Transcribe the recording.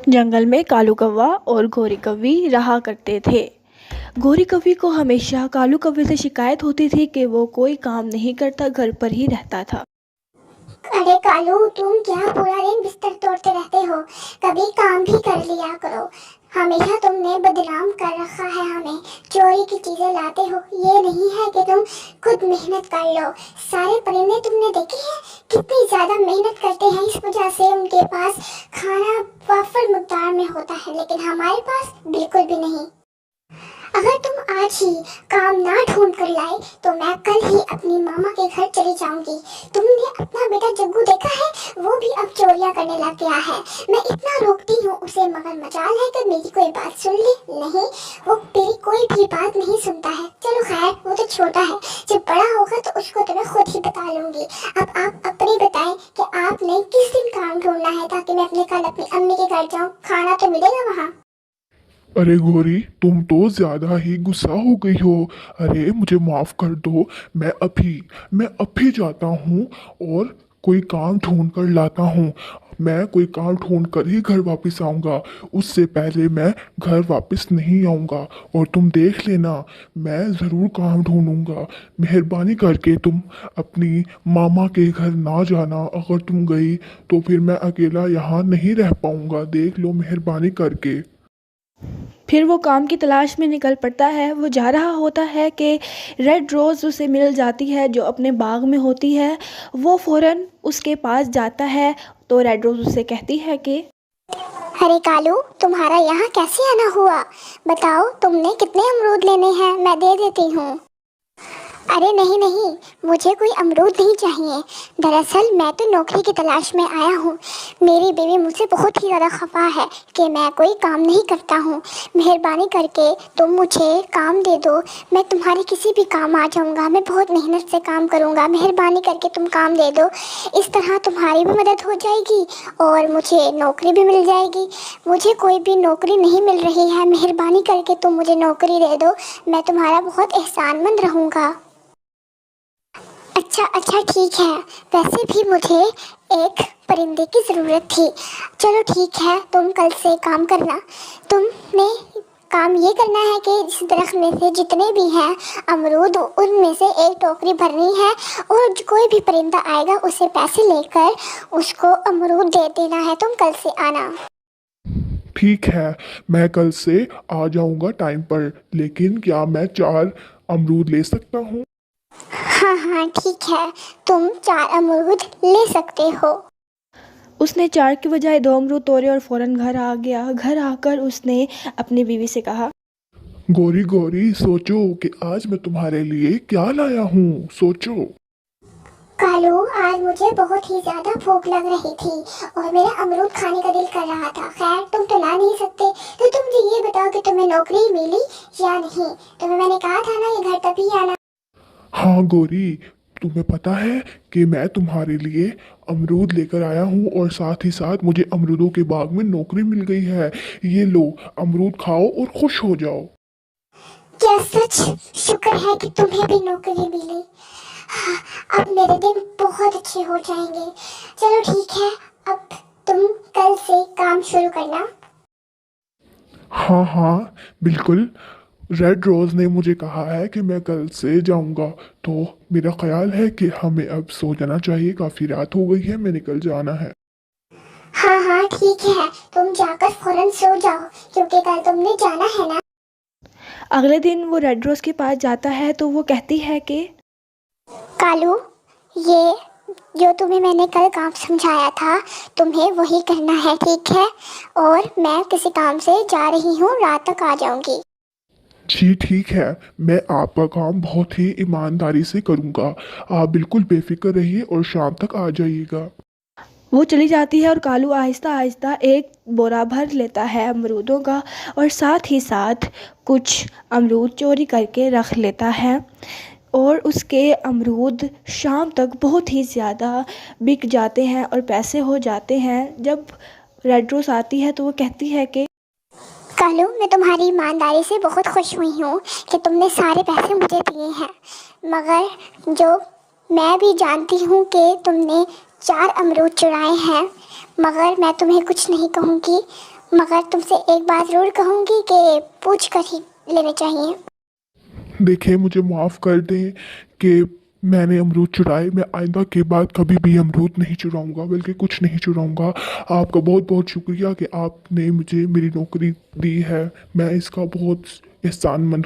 जंगल में कालू कौवा और गोरी कौवी रहा करते थे। गोरी कौवी को हमेशा कालू कौवे से शिकायत होती थी कि वो कोई काम नहीं करता, घर पर ही रहता था। अरे कालू, तुम क्या पूरा दिन बिस्तर तोड़ते रहते हो? कभी काम भी कर लिया करो। हमेशा तुमने बदनाम कर रखा है हमें। चोरी की चीजें लाते हो, ये नहीं है कि तुम खुद मेहनत कर लो। सारे परिंदे तुमने देखे हैं कितनी ज्यादा मेहनत करते हैं, इस वजह से उनके पास खाना वाफर मकदार में होता है, लेकिन हमारे पास बिल्कुल भी नहीं। अगर तुम आज ही काम ना ढूंढ कर लाए तो मैं कल ही अपनी मामा के घर चली जाऊंगी। तुमने अपना बेटा जग्गू देखा है? वो भी अब चोरियां करने लग गया है। मैं इतना रोकती हूँ उसे, मगर मजाल है कि मेरी कोई बात सुन ले। नहीं, वो मेरी कोई भी बात नहीं सुनता है। चलो खैर, वो तो छोटा है, जब बड़ा होगा तो उसको तो मैं खुद ही बता लूंगी। अब आप अपनी बताएं कि आपने किस दिन काम ढूंढना है, ताकि मैं कल अपनी अम्मी के घर जाऊँ। खाना तो मिलेगा वहाँ। अरे गोरी, तुम तो ज्यादा ही गुस्सा हो गई हो। अरे मुझे माफ कर दो। मैं अभी जाता हूँ और कोई काम ढूंढ कर लाता हूँ। मैं कोई काम ढूंढ कर ही घर वापस आऊँगा। उससे पहले मैं घर वापस नहीं आऊँगा। और तुम देख लेना, मैं ज़रूर काम ढूंढूंगा। मेहरबानी करके तुम अपनी मामा के घर ना जाना। अगर तुम गई तो फिर मैं अकेला यहाँ नहीं रह पाऊँगा। देख लो मेहरबानी करके। फिर वो काम की तलाश में निकल पड़ता है। वो जा रहा होता है कि रेड रोज़ उसे मिल जाती है जो अपने बाग में होती है। वो फ़ौरन उसके पास जाता है तो रेड रोज़ उसे कहती है कि अरे कालू, तुम्हारा यहाँ कैसे आना हुआ? बताओ, तुमने कितने अमरूद लेने हैं? मैं दे देती हूँ। अरे नहीं नहीं, मुझे कोई अमरूद नहीं चाहिए। दरअसल मैं तो नौकरी की तलाश में आया हूँ। मेरी बीवी मुझसे बहुत ही ज़्यादा खफा है कि मैं कोई काम नहीं करता हूँ। मेहरबानी करके तुम मुझे काम दे दो। मैं तुम्हारे किसी भी काम आ जाऊँगा। मैं बहुत मेहनत से काम करूँगा। मेहरबानी करके तुम काम दे दो। इस तरह तुम्हारी भी मदद हो जाएगी और मुझे नौकरी भी मिल जाएगी। मुझे कोई भी नौकरी नहीं मिल रही है। मेहरबानी करके तुम मुझे नौकरी दे दो। मैं तुम्हारा बहुत एहसानमंद रहूँगा। अच्छा ठीक है। वैसे भी मुझे एक परिंदे की ज़रूरत थी। चलो ठीक है, तुम कल से काम करना। तुमने काम ये करना है कि इस दरख्त में से जितने भी हैं अमरूद, उनमें से एक टोकरी भरनी है और कोई भी परिंदा आएगा उसे पैसे लेकर उसको अमरूद दे देना है। तुम कल से आना। ठीक है, मैं कल से आ जाऊंगा टाइम पर। लेकिन क्या मैं 4 अमरूद ले सकता हूँ? हाँ ठीक है, तुम 4 अमरूद ले सकते हो। उसने 4 की बजाय 2 अमरूद तोड़े और फ़ौरन घर आ गया। घर आकर उसने अपनी बीवी से कहा, गोरी गोरी, सोचो कि आज मैं तुम्हारे लिए क्या लाया हूँ। सोचो। कालू, आज मुझे बहुत ही ज्यादा भूख लग रही थी और मेरा अमरूद खाने का दिल कर रहा था। खैर, तुम तो ला नहीं सकते, तो तुम मुझे ये बताओ कि तुम्हें नौकरी मिली या नहीं। तुम्हें मैंने कहा था ना ये घर तभी आना। हाँ गोरी, तुम्हें पता है कि मैं तुम्हारे लिए अमरूद लेकर आया हूँ और साथ ही साथ मुझे अमरूदों के बाग में नौकरी मिल गई है। ये लो, अमरूद खाओ और खुश हो जाओ। क्या सच? शुक्र है कि तुम्हें भी नौकरी मिली। हाँ, अब मेरे दिन बहुत अच्छे हो जाएंगे। चलो ठीक है, अब तुम कल से काम शुरू करना। हाँ बिल्कुल। रेड रोज ने मुझे कहा है कि मैं कल से जाऊंगा, तो मेरा ख्याल है कि हमें अब सो जाना चाहिए। काफी रात हो गई है, मैं निकल जाना है। हाँ ठीक है, तुम जाकर फौरन सो जाओ क्योंकि कल तुमने जाना है ना। अगले दिन वो रेड रोज़ के पास जाता है तो वो कहती है कि कालू, ये जो तुम्हें मैंने कल काम समझाया था तुम्हें वही करना है, ठीक है? और मैं किसी काम से जा रही हूँ, रात तक आ जाऊंगी। जी ठीक है, मैं आपका काम बहुत ही ईमानदारी से करूंगा। आप बिल्कुल बेफिक्र रहिए और शाम तक आ जाइएगा। वो चली जाती है और कालू आहिस्ता आहिस्ता एक बोरा भर लेता है अमरूदों का और साथ ही साथ कुछ अमरूद चोरी करके रख लेता है। और उसके अमरूद शाम तक बहुत ही ज़्यादा बिक जाते हैं और पैसे हो जाते हैं। जब रेड रोज़ आती है तो वो कहती है कि कालू, मैं तुम्हारी ईमानदारी से बहुत खुश हुई हूँ कि तुमने सारे पैसे मुझे दिए हैं, मगर जो मैं भी जानती हूँ कि तुमने 4 अमरूद चुराए हैं, मगर मैं तुम्हें कुछ नहीं कहूँगी। मगर तुमसे एक बात ज़रूर कहूँगी कि पूछ कर ही लेने चाहिए। देखिए, मुझे माफ़ कर दें कि मैंने अमरूद चुराए। मैं आइंदा के बाद कभी भी अमरूद नहीं चुराऊंगा, बल्कि कुछ नहीं चुराऊंगा। आपका बहुत बहुत शुक्रिया कि आपने मुझे मेरी नौकरी दी है। मैं इसका बहुत एहसानमंद हूँ।